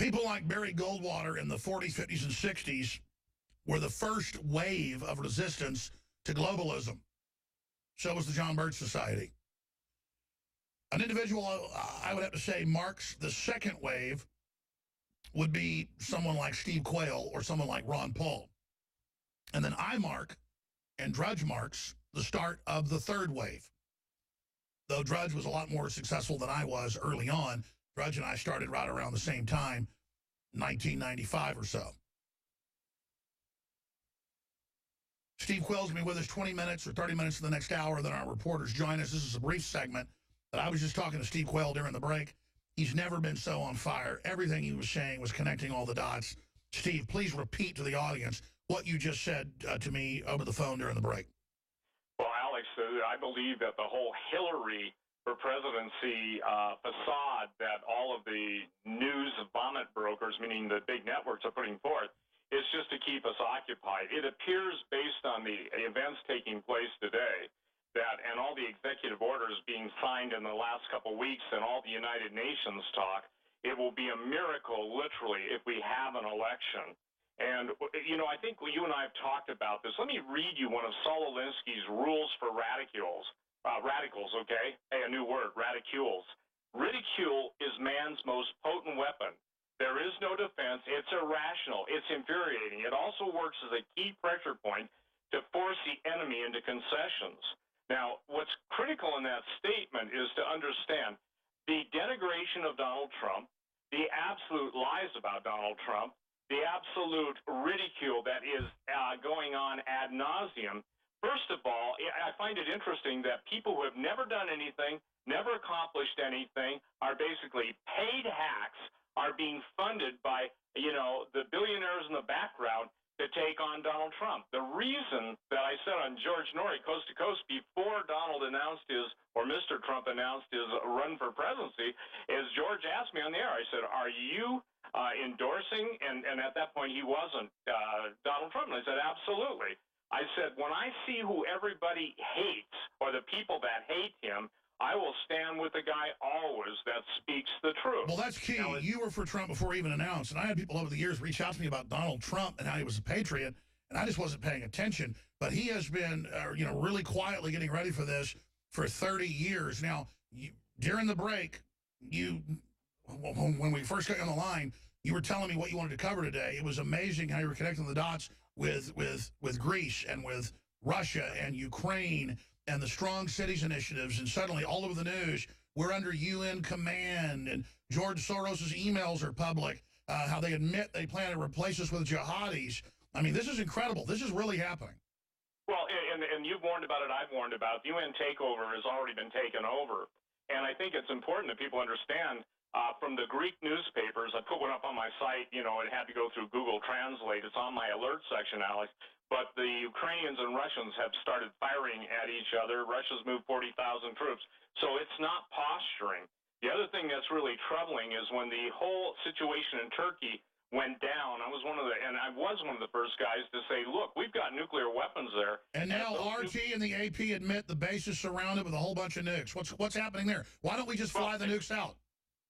People like Barry Goldwater in the 40s, 50s, and 60s were the first wave of resistance to globalism. So was the John Birch Society. An individual I would have to say marks the second wave would be someone like Steve Quayle or someone like Ron Paul. And then I mark, and Drudge marks, the start of the third wave. Though Drudge was a lot more successful than I was early on, Drudge and I started right around the same time, 1995 or so. Steve Quayle's going to be with us 20 minutes or 30 minutes in the next hour. Then our reporters join us. This is a brief segment, but I was just talking to Steve Quayle during the break. He's never been so on fire. Everything he was saying was connecting all the dots. Steve, please repeat to the audience what you just said to me over the phone during the break. Well, Alex, I believe that the whole Hillary for presidency facade that all of the news vomit brokers, meaning the big networks, are putting forth is just to keep us occupied. It appears, based on the events taking place today, that, and all the executive orders being signed in the last couple of weeks and all the United Nations talk, it will be a miracle, literally, if we have an election. And, you know, I think you and I have talked about this. Let me read you one of Saul Alinsky's rules for radicals, okay? Hey, a new word, radicules. Ridicule is man's most potent weapon. There is no defense. It's irrational. It's infuriating. It also works as a key pressure point to force the enemy into concessions. Now, what's critical in that statement is to understand the denigration of Donald Trump, the absolute lies about Donald Trump, the absolute ridicule that is going on ad nauseum. First of all, I find it interesting that people who have never done anything, never accomplished anything, are basically paid hacks, are being funded by, you know, the billionaires in the background to take on Donald Trump. The reason that I said on George Norrie, Coast to Coast, before Donald announced his, or Mr. Trump announced his run for presidency, is George asked me on the air, I said, are you endorsing, and at that point he wasn't, Donald Trump? And I said, absolutely. I said, when I see who everybody hates, or the people that hate him, I will stand with the guy always that speaks the truth. Well, that's key. Now, you were for Trump before he even announced, and I had people over the years reach out to me about Donald Trump and how he was a patriot, and I just wasn't paying attention. But he has been, you know, really quietly getting ready for this for 30 years. Now, during the break, when we first got on the line, you were telling me what you wanted to cover today. It was amazing how you were connecting the dots with Greece and with Russia and Ukraine and the Strong Cities initiatives, and suddenly all over the news, we're under UN command, and George Soros' emails are public, how they admit they plan to replace us with jihadis. I mean, this is incredible. This is really happening. Well, and you've warned about it, I've warned about it. The UN takeover has already been taken over. And I think it's important that people understand from the Greek newspapers, I put one up on my site, you know, it had to go through Google Translate. It's on my alert section, Alex. But the Ukrainians and Russians have started firing at each other. Russia's moved 40,000 troops. So it's not posturing. The other thing that's really troubling is when the whole situation in Turkey went down, I was one of the first guys to say, look, we've got nuclear weapons there. And now RT and the AP admit the base is surrounded with a whole bunch of nukes. What's happening there? Why don't we just fly the nukes out?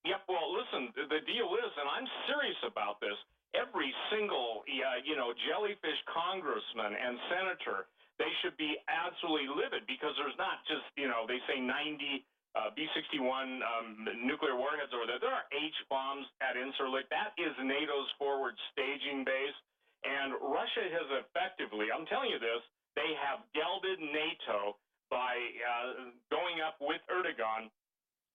Yep, well, listen, the deal is, and I'm serious about this, every single, you know, jellyfish congressman and senator, they should be absolutely livid, because there's not just, you know, they say 90 B-61 nuclear warheads over there. There are H-bombs at Incirlik. That is NATO's forward staging base. And Russia has effectively, I'm telling you this, they have gelded NATO by going up with Erdogan.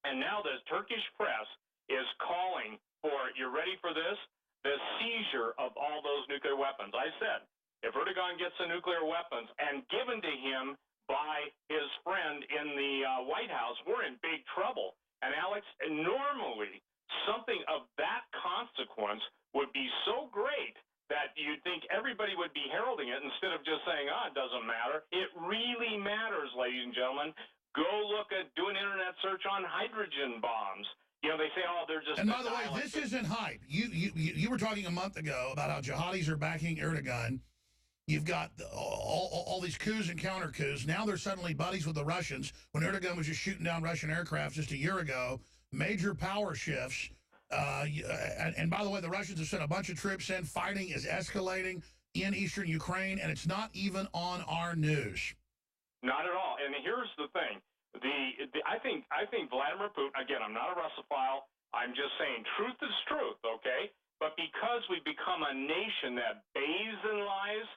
And now the Turkish press is calling for, you ready for this? The seizure of all those nuclear weapons. I said, if Erdogan gets the nuclear weapons and given to him by his friend in the White House, we're in big trouble. And Alex, normally something of that consequence would be so great that you'd think everybody would be heralding it instead of just saying, it doesn't matter. It really matters, ladies and gentlemen. Go do an internet search on hydrogen bombs. You know, they say, they're just... And by the way, this isn't hype. You were talking a month ago about how jihadis are backing Erdogan. You've got all these coups and counter coups. Now they're suddenly buddies with the Russians when Erdogan was just shooting down Russian aircraft just a year ago. Major power shifts. And by the way, the Russians have sent a bunch of troops in. Fighting is escalating in eastern Ukraine, and it's not even on our news. Not at all. And here's the thing. I think Vladimir Putin, again, I'm not a Russophile. I'm just saying truth is truth, okay? But because we've become a nation that bathes in lies,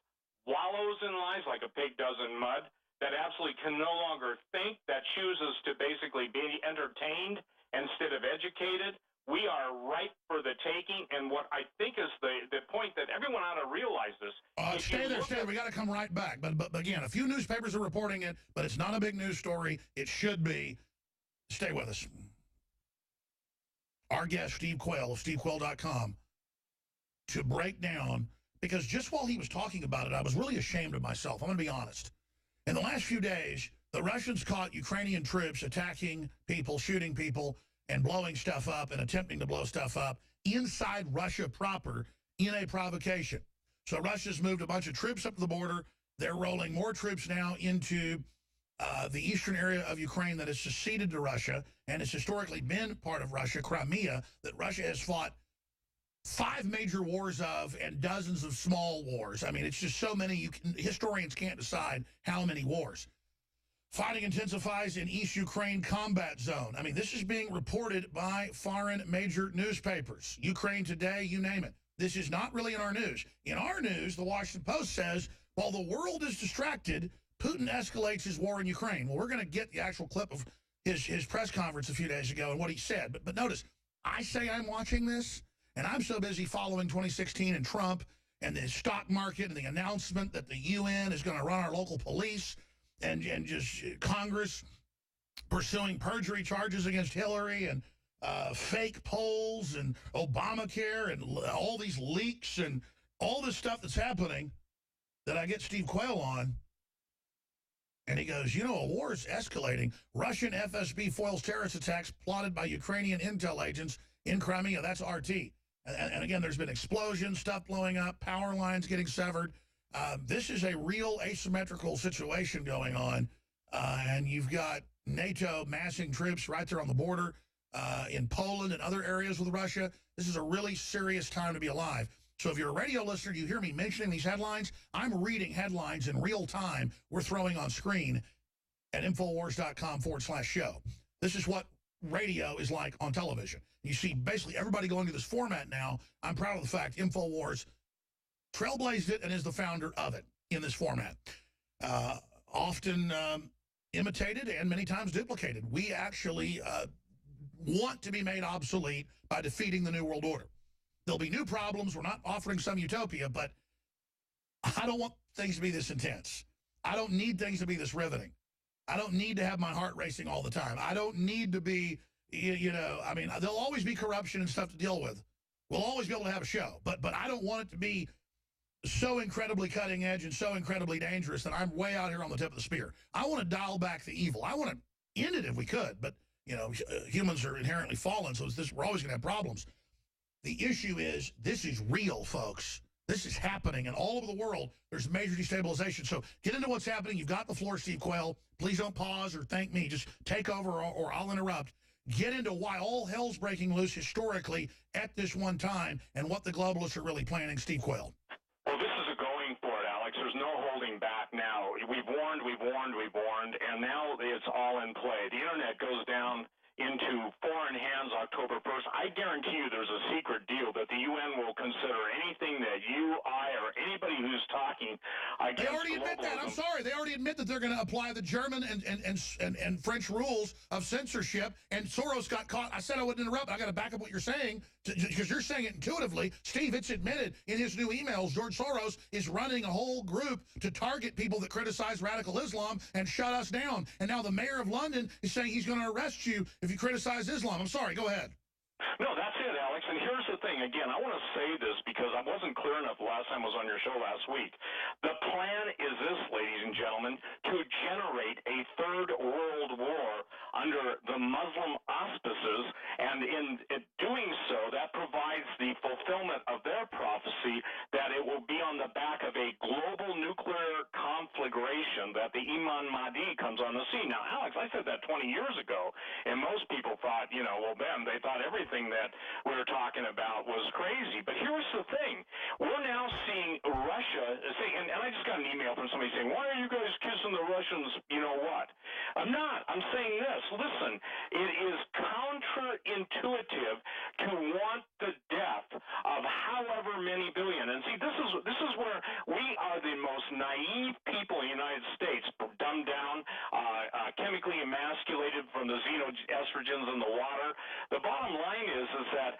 wallows in lies like a pig does in mud, that absolutely can no longer think, that chooses to basically be entertained instead of educated, we are ripe for the taking. And what I think is the point that everyone ought to realize this. Stay there. We got to come right back. But again, a few newspapers are reporting it, but it's not a big news story. It should be. Stay with us. Our guest, Steve Quayle of stevequayle.com, to break down, because just while he was talking about it, I was really ashamed of myself. I'm going to be honest. In the last few days, the Russians caught Ukrainian troops attacking people, shooting people, and blowing stuff up and attempting to blow stuff up inside Russia proper in a provocation. So Russia's moved a bunch of troops up to the border. They're rolling more troops now into the eastern area of Ukraine that is seceded to Russia and has historically been part of Russia, Crimea, that Russia has fought 5 major wars of and dozens of small wars. I mean, it's just so many, historians can't decide how many wars. Fighting intensifies in East Ukraine combat zone. I mean, this is being reported by foreign major newspapers. Ukraine Today, you name it. This is not really in our news. In our news, the Washington Post says, while the world is distracted, Putin escalates his war in Ukraine. Well, we're going to get the actual clip of his press conference a few days ago and what he said. But notice, I say I'm watching this, and I'm so busy following 2016 and Trump and the stock market and the announcement that the UN is going to run our local police and just Congress pursuing perjury charges against Hillary and fake polls and Obamacare and all these leaks and all this stuff that's happening, that I get Steve Quayle on. And he goes, you know, a war is escalating. Russian FSB foils terrorist attacks plotted by Ukrainian intel agents in Crimea. That's RT. And again, there's been explosions, stuff blowing up, power lines getting severed. This is a real asymmetrical situation going on. And you've got NATO massing troops right there on the border in Poland and other areas with Russia. This is a really serious time to be alive. So if you're a radio listener, you hear me mentioning these headlines, I'm reading headlines in real time we're throwing on screen at Infowars.com/show. This is what radio is like on television. You see basically everybody going to this format now. I'm proud of the fact Infowars trailblazed it and is the founder of it in this format. Often imitated and many times duplicated. We actually want to be made obsolete by defeating the New World Order. There'll be new problems. We're not offering some utopia, but I don't want things to be this intense. I don't need things to be this riveting. I don't need to have my heart racing all the time. I don't need to be, you know, I mean, there'll always be corruption and stuff to deal with. We'll always be able to have a show, but I don't want it to be so incredibly cutting edge and so incredibly dangerous that I'm way out here on the tip of the spear. I want to dial back the evil. I want to end it if we could, but, you know, humans are inherently fallen, so we're always going to have problems. The issue is, this is real, folks. This is happening, and all over the world, there's major destabilization. So get into what's happening. You've got the floor, Steve Quayle. Please don't pause or thank me. Just take over or I'll interrupt. Get into why all hell's breaking loose historically at this one time and what the globalists are really planning, Steve Quayle. Well, this is a going for it, Alex. There's no holding back now. We've warned, and now it's all in play. The Internet goes down into foreign hands October 1st. I guarantee you there's a secret deal that the UN will consider anything that you, I, or anybody who's talking against. They already admit that. I'm sorry. They already admit that they're going to apply the German and French rules of censorship, and Soros got caught. I said I wouldn't interrupt. I got to back up what you're saying because you're saying it intuitively. Steve, it's admitted in his new emails, George Soros is running a whole group to target people that criticize radical Islam and shut us down. And now the mayor of London is saying he's going to arrest you if you criticize Islam. I'm sorry. Go ahead. No, that's it, Alex. And here's the thing. Again, I want to say this because I wasn't clear enough the last time I was on your show last week. The plan is this, ladies and gentlemen, to generate a third world war under the Muslim auspices. And in doing so, that provides the fulfillment of their prophecy that it will be on the back of a global nuclear conflagration speculation that the Imam Mahdi comes on the scene. Now, Alex, I said that 20 years ago, and most people thought, well, then they thought everything that we were talking about was crazy. But here's the thing. We're now seeing Russia say, and I just got an email from somebody saying, why are you guys kissing the Russians, what? I'm not. I'm saying this. Listen, it is counterintuitive to want the death of however many billion. And see, this is where we are the most naive people in the United States, dumbed down, chemically emasculated from the xenoestrogens in the water. The bottom line is that,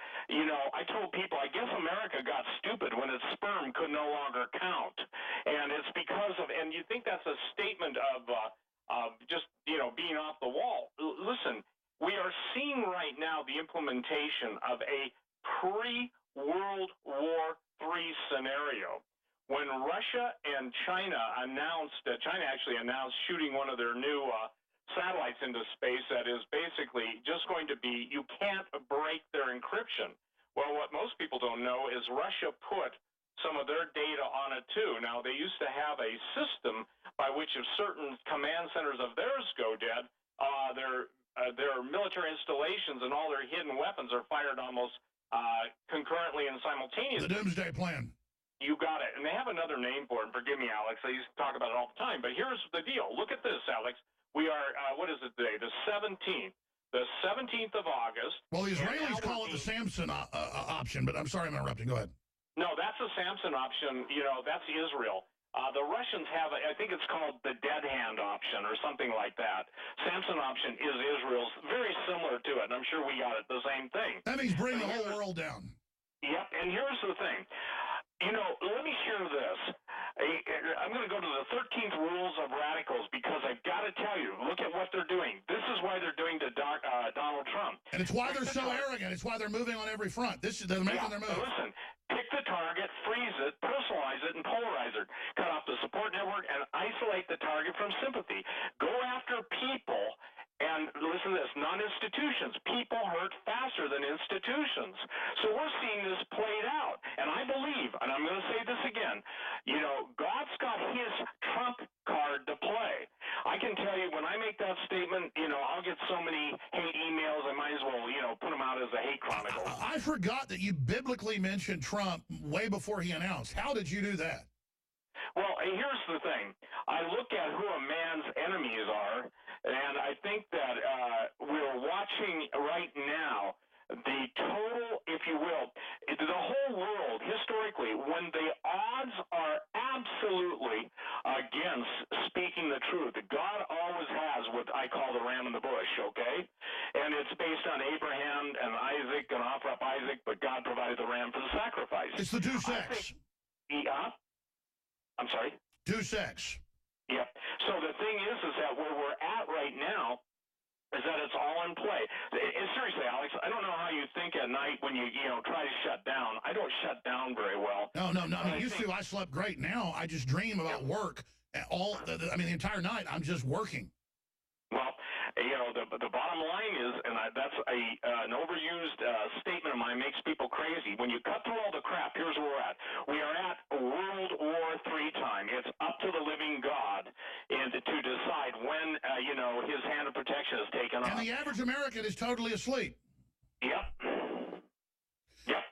I told people, I guess America got stupid when its sperm could no longer count. And it's because of, and you think that's a statement of just, being off the wall. Listen, we are seeing right now the implementation of a pre-World War III scenario. When Russia and China actually announced shooting one of their new satellites into space that is basically just going to be, you can't break their encryption. Well, what most people don't know is Russia put some of their data on it too. Now, they used to have a system by which if certain command centers of theirs go dead, their military installations and all their hidden weapons are fired almost concurrently and simultaneously. The Doomsday Plan. You got it. And they have another name for it. Forgive me, Alex. I used to talk about it all the time. But here's the deal. Look at this, Alex. We are, what is it today? The 17th. The 17th of August. Well, the Israelis call it the Samson option, but I'm sorry I'm interrupting. Go ahead. No, that's the Samson option. That's Israel. The Russians have, I think it's called the dead hand option or something like that. Samson option is Israel's, very similar to it, and I'm sure we got it the same thing. That means bring the whole world down. Yep, and here's the thing. Let me share this. I'm going to go to the 13th rules of radicals because I've got to tell you, look at what they're doing. This is why they're doing to Donald Trump. And it's why they're so arrogant. It's why they're moving on every front. They're making their move. Listen, pick the target, freeze it, personalize it, and polarize it. Cut off the support network and isolate the target from sympathy. Go after people. And listen to this, not institutions. People hurt faster than institutions. So we're seeing this played out. And I believe, and I'm going to say this again, God's got his trump card to play. I can tell you when I make that statement, I'll get so many hate emails, I might as well, put them out as a hate chronicle. I forgot that you biblically mentioned Trump way before he announced. How did you do that? Well, here's the thing. I look at who a man's enemies are, and I think that we're watching right now the total, if you will, the whole world, historically, when the odds are absolutely against speaking the truth, God always has what I call the ram in the bush, okay? And it's based on Abraham and Isaac, and offer up Isaac, but God provided the ram for the sacrifice. It's the Deus Ex. Yeah. I'm sorry? Deus Ex. Yeah. So the thing is that where we're at right now is that it's all in play. Seriously, Alex, I don't know how you think at night when you try to shut down. I don't shut down very well. No. I used to. I slept great. Now I just dream about work. The entire night I'm just working. Well, the bottom line is, and that's an overused statement of mine, makes people crazy. When you cut through all the crap, here's where we're at. We are at World War III time. It's up to the living God and to decide when, his hand of protection is taken off. And the average American is totally asleep. Yep.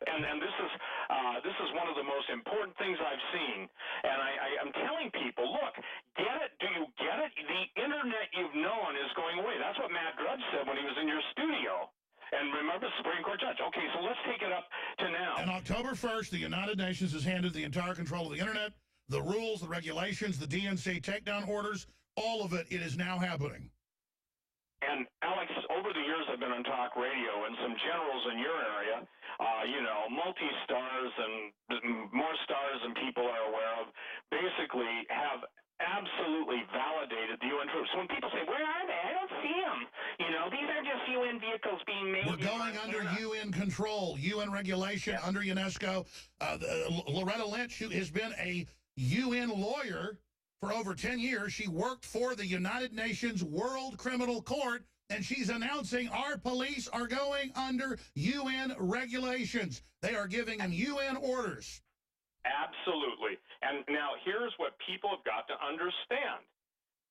And this is one of the most important things I've seen. And I'm telling people, look, get it? Do you get it? The internet you've known is going away. That's what Matt Drudge said when he was in your studio. And remember, Supreme Court judge. Okay, so let's take it up to now. On October 1st, the United Nations has handed the entire control of the internet, the rules, the regulations, the DNC takedown orders, all of it. It is now happening. And, Alex, over the years I've been on talk radio, and some generals in your area, multi-stars and more stars than people are aware of, basically have absolutely validated the UN troops. So when people say, where are they? I don't see them. These are just UN vehicles being made. We're going under UN control, UN regulation, under UNESCO. Loretta Lynch, who has been a UN lawyer for over 10 years, she worked for the United Nations World Criminal Court, and she's announcing our police are going under UN regulations. They are giving them UN orders. Absolutely. And now here's what people have got to understand.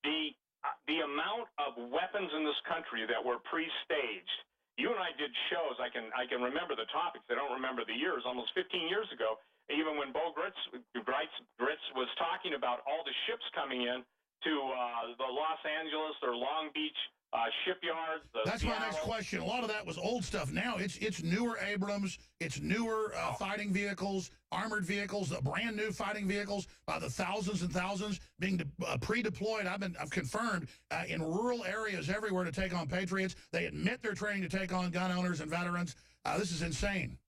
the amount of weapons in this country that were pre-staged. You and I did shows. I can remember the topics. I don't remember the years. Almost 15 years ago, even when Bo Gritz was talking about all the ships coming in to the Los Angeles or Long Beach shipyards. That's my next question. A lot of that was old stuff. Now it's newer Abrams, it's newer fighting vehicles, armored vehicles, brand new fighting vehicles by the thousands and thousands being pre-deployed. I've confirmed in rural areas everywhere to take on patriots. They admit they're training to take on gun owners and veterans. This is insane.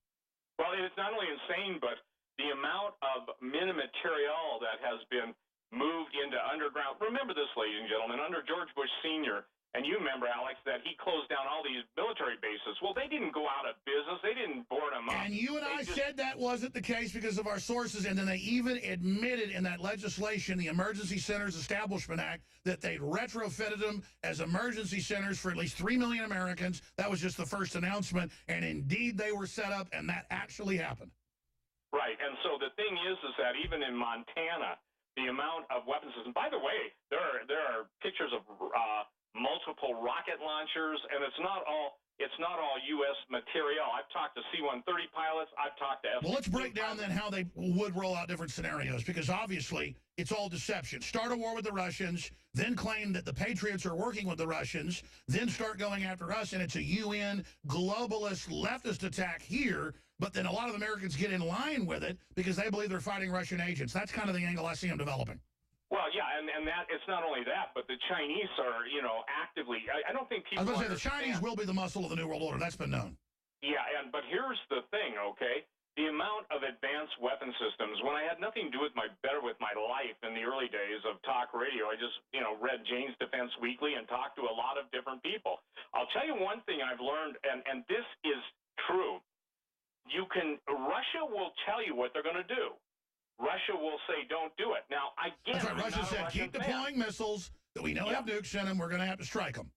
Well, it's not only insane, but the amount of material that has been moved into underground. Remember this, ladies and gentlemen, under George Bush Sr., and you remember, Alex, that he closed down all these military bases. Well, they didn't go out of business. They didn't board them up. And you and I said that wasn't the case because of our sources, and then they even admitted in that legislation, the Emergency Centers Establishment Act, that they'd retrofitted them as emergency centers for at least 3 million Americans. That was just the first announcement, and indeed they were set up, and that actually happened. Right, and so the thing is that even in Montana, the amount of weapons systems. By the way, there are pictures of multiple rocket launchers, and it's not all U.S. material. I've talked to C-130 pilots. I've talked to F-16 Well, let's break down pilots. then how they would roll out different scenarios, because obviously it's all deception. Start a war with the Russians, then claim that the Patriots are working with the Russians, then start going after us, and it's a UN globalist leftist attack here, but then a lot of Americans get in line with it because they believe they're fighting Russian agents. That's kind of the angle I see them developing. Well, yeah, and that it's not only that, but the Chinese are, actively. I don't think people. I was going to say the Chinese will be the muscle of the New World Order. That's been known. Yeah, but here's the thing, okay? The amount of advanced weapon systems. When I had nothing to do with my life in the early days of talk radio, I just read Jane's Defense Weekly and talked to a lot of different people. I'll tell you one thing I've learned, and this is true. Russia will tell you what they're going to do. Russia will say, don't do it. Now, again, that's right. Russia said, keep deploying missiles that we know have nukes in them. We're going to have to strike them.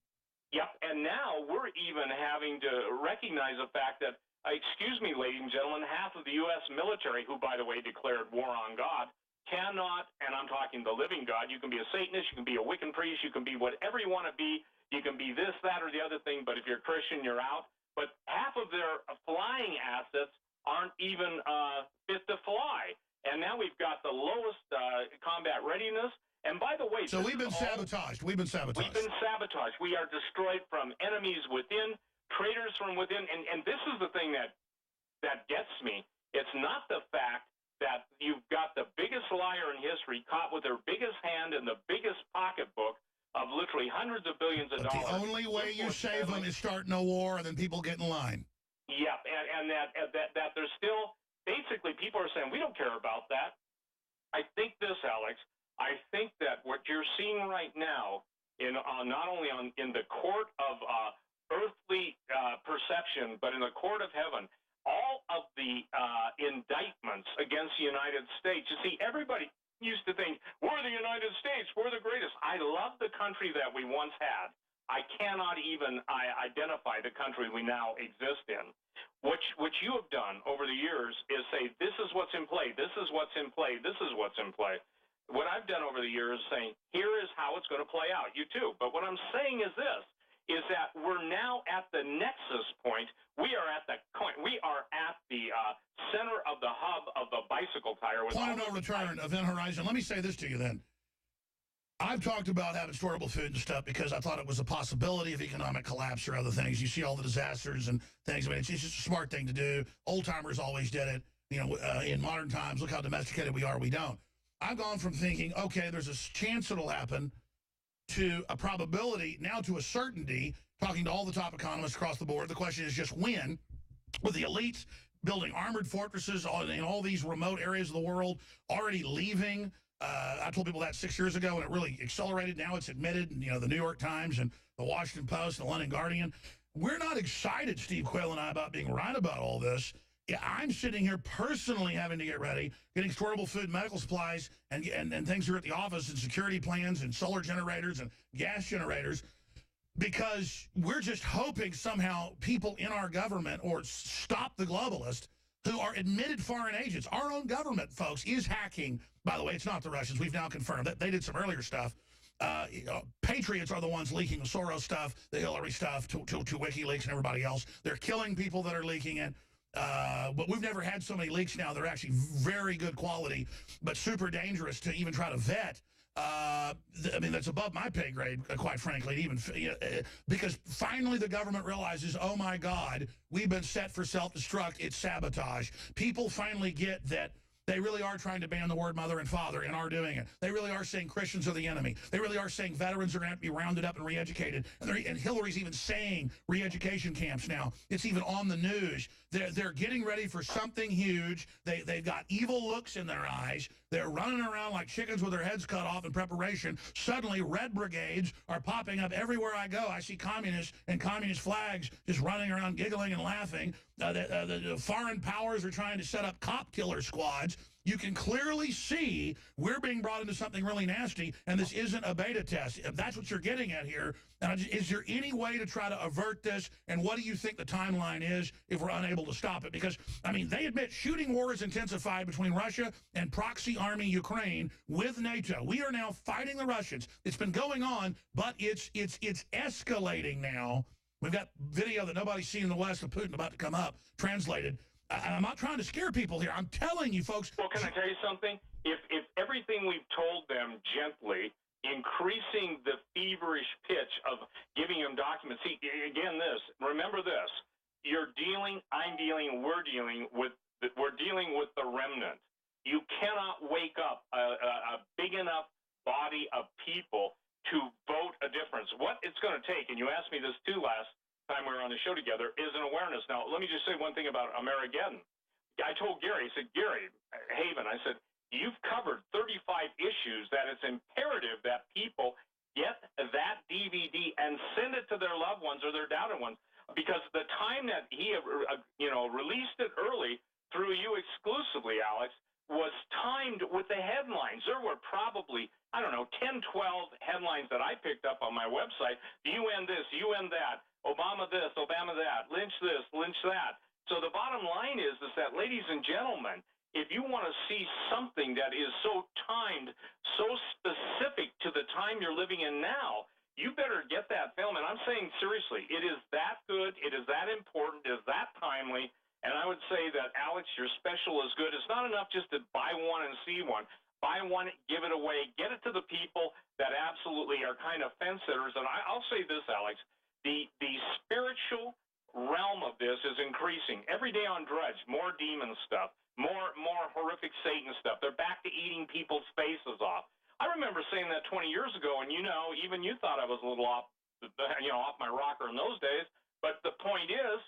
Yep, and now we're even having to recognize the fact that, excuse me, ladies and gentlemen, half of the U.S. military, who, by the way, declared war on God, cannot, and I'm talking the living God, you can be a Satanist, you can be a Wiccan priest, you can be whatever you want to be, you can be this, that, or the other thing, but if you're Christian, you're out. But half of their flying assets aren't even fit to fly. And now we've got the lowest combat readiness. And by the way, so we've been sabotaged. We've been sabotaged. We've been sabotaged. We are destroyed from enemies within, traitors from within. And this is the thing that gets me. It's not the fact that you've got the biggest liar in history caught with their biggest hand in the biggest pocketbook of literally hundreds of billions of dollars. The only way you save them is starting a war, and then people get in line. Yep, and that there's still. Basically, people are saying, we don't care about that. I think this, Alex, I think that what you're seeing right now, not only in the court of earthly perception, but in the court of heaven, all of the indictments against the United States. You see, everybody used to think, we're the United States, we're the greatest. I love the country that we once had. I cannot even identify the country we now exist in. What you have done over the years is say, this is what's in play, this is what's in play, this is what's in play. What I've done over the years is saying, here is how it's going to play out. You too. But what I'm saying is this, is that we're now at the nexus point. We are at the center of the hub of the bicycle tire. Point of no return, Event Horizon. Let me say this to you then. I've talked about having storable food and stuff because I thought it was a possibility of economic collapse or other things. You see all the disasters and things. I mean, it's just a smart thing to do. Old-timers always did it. In modern times, look how domesticated we are. We don't. I've gone from thinking, okay, there's a chance it'll happen, to a probability, now to a certainty, talking to all the top economists across the board. The question is just when, with the elites building armored fortresses in all these remote areas of the world, already leaving. I told people that 6 years ago, and it really accelerated. Now it's admitted, the New York Times and the Washington Post and the London Guardian. We're not excited, Steve Quayle and I, about being right about all this. Yeah, I'm sitting here personally having to get ready, getting storable food, medical supplies, and things here at the office, and security plans, and solar generators, and gas generators, because we're just hoping somehow people in our government, or stop the globalists, who are admitted foreign agents. Our own government, folks, is hacking. By the way, it's not the Russians. We've now confirmed that. They did some earlier stuff. patriots are the ones leaking the Soros stuff, the Hillary stuff to WikiLeaks and everybody else. They're killing people that are leaking it. But we've never had so many leaks now. They're actually very good quality, but super dangerous to even try to vet. I mean, that's above my pay grade, quite frankly, even because finally the government realizes, oh, my God, we've been set for self-destruct. It's sabotage. People finally get that they really are trying to ban the word mother and father and are doing it. They really are saying Christians are the enemy. They really are saying veterans are going to have to be rounded up and re-educated. And Hillary's even saying re-education camps now. It's even on the news. They're getting ready for something huge. They've got evil looks in their eyes. They're running around like chickens with their heads cut off in preparation. Suddenly, red brigades are popping up everywhere I go. I see communists and communist flags just running around giggling and laughing. The foreign powers are trying to set up cop killer squads. You can clearly see we're being brought into something really nasty, and this isn't a beta test. If that's what you're getting at here, is there any way to try to avert this, and what do you think the timeline is if we're unable to stop it? Because, I mean, they admit shooting war is intensified between Russia and proxy army Ukraine with NATO. We are now fighting the Russians. It's been going on, but it's escalating now. We've got video that nobody's seen in the West of Putin about to come up, translated. I'm not trying to scare people here. I'm telling you, folks. Well, can I tell you something? If everything we've told them gently, increasing the feverish pitch of giving them documents. See, again, remember this. We're dealing with the remnant. You cannot wake up a big enough body of people to vote a difference. What it's going to take, and you asked me this too last time we were on the show together, is an awareness. Now, let me just say one thing about Amerigeddon. I told Gary, I said, Gary Haven, I said, you've covered 35 issues that it's imperative that people get that DVD and send it to their loved ones or their doubted ones, because the time that he released it early through you exclusively, Alex, was timed with the headlines. There were probably, 10, 12 headlines that I picked up on my website. The UN this, UN that, Obama this, Obama that, lynch this, lynch that. So the bottom line is that, ladies and gentlemen, if you want to see something that is so timed, so specific to the time you're living in now, you better get that film. And I'm saying seriously, it is that good, it is that important, it is that timely. And I would say that, Alex, your special is good. It's not enough just to buy one and see one. Buy one, give it away, get it to the people that absolutely are kind of fence sitters. And I'll say this, Alex, the spiritual realm of this is increasing. Every day on Drudge, more demon stuff, more horrific Satan stuff. They're back to eating people's faces off. I remember saying that 20 years ago, and even you thought I was a little off my rocker in those days. But the point is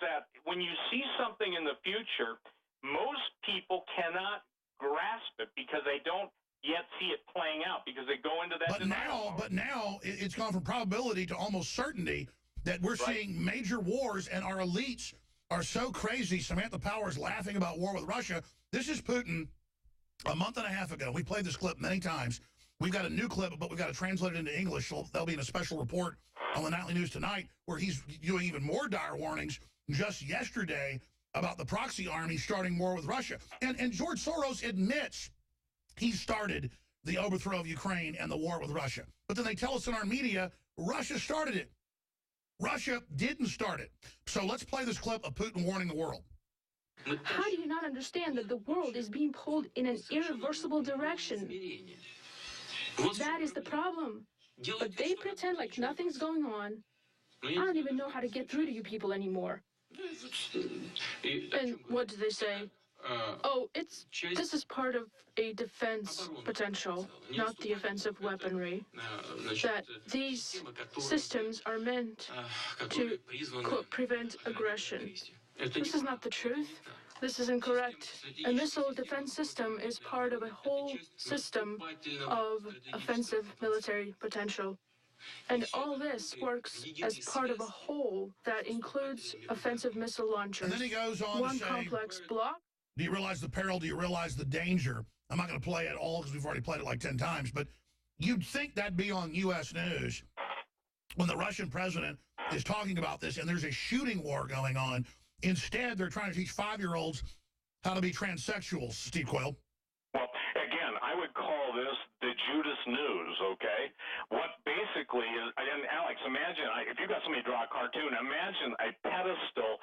that when you see something in the future, most people cannot grasp it because they don't yet see it playing out, because they go into that denial. But now it's gone from probability to almost certainty that we're seeing major wars, and our elites are so crazy. Samantha Power's laughing about war with Russia. This is Putin a month and a half ago. We played this clip many times. We've got a new clip, but we've got to translate it into English, so that'll be in a special report on the Nightly News tonight, where he's doing even more dire warnings just yesterday about the proxy army starting war with Russia. And George Soros admits he started the overthrow of Ukraine and the war with Russia. But then they tell us in our media, Russia started it. Russia didn't start it. So let's play this clip of Putin warning the world. How do you not understand that the world is being pulled in an irreversible direction? That is the problem. But they pretend like nothing's going on. I don't even know how to get through to you people anymore. And what do they say? Oh, this is part of a defense potential, not the offensive weaponry. That these systems are meant to, quote, prevent aggression. This is not the truth. This is incorrect. A missile defense system is part of a whole system of offensive military potential. And all this works as part of a whole that includes offensive missile launchers. And then he goes on one to say, complex block. do you realize the peril? Do you realize the danger? I'm not going to play it all because we've already played it like 10 times, but you'd think that'd be on U.S. News when the Russian president is talking about this and there's a shooting war going on. Instead, they're trying to teach 5-year-olds how to be transsexuals, Steve Quayle. Well, again, I would call this the Judas News, okay? What basically is, and Alex, imagine, if you've got somebody draw a cartoon, imagine a pedestal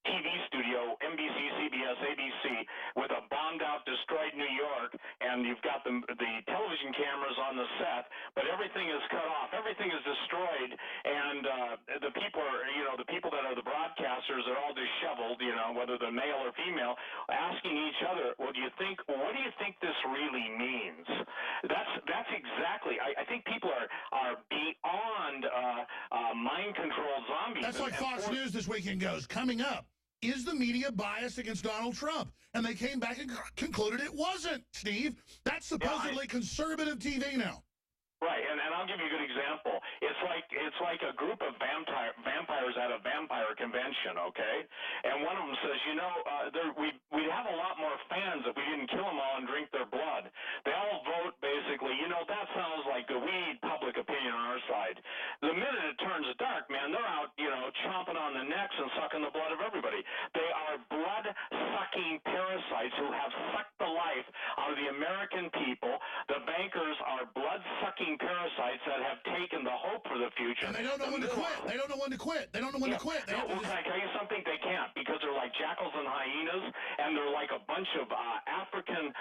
TV studio, NBC, CBS, ABC, with a bombed-out, destroyed New York, and you've got the television cameras on the set, but everything is cut off, everything is destroyed, and the people are, the people that are the broadcasters are all disheveled, whether they're male or female, asking each other, what do you think this really means? That's exactly. I think people are beyond mind-controlled zombies. That's like Fox News this weekend goes, coming up, is the media biased against Donald Trump? And they came back and concluded it wasn't, Steve. That's supposedly conservative TV now. Right, and I'll give you a good example. It's like a group of vampires at a vampire convention, okay? And one of them says, we'd have a lot more fans if we didn't kill them all and drink their blood. They all vote basically, that sounds like we need public opinion on our side. The minute it turns dark, man, they're out, chomping on the necks and sucking the blood of everybody. They are blood-sucking parasites who have sucked the life out of the American people. The bankers are blood-sucking parasites that have taken the hope for the future. And they don't know when to quit. They don't know when to quit. They don't know when to quit. Can I tell you something? They can't, because they're like jackals and hyenas, and they're like a bunch of African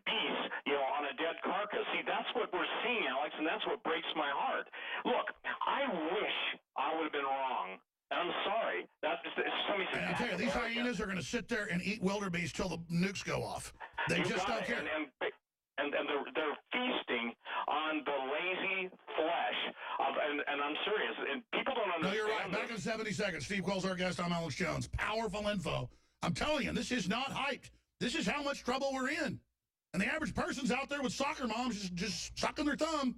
beasts, on a dead carcass. See, that's what we're seeing, Alex, and that's what breaks my heart. Look, I wish I would have been wrong. I'm sorry. I tell you, these hyenas are going to sit there and eat wildebeest till the nukes go off. They just don't care. And they're feasting on the lazy flesh of, and I'm serious. And people don't understand. No, you're right. Back in 70 seconds. Steve Quill's our guest. I'm Alex Jones. Powerful info. I'm telling you, this is not hyped. This is how much trouble we're in. And the average person's out there with soccer moms just sucking their thumb.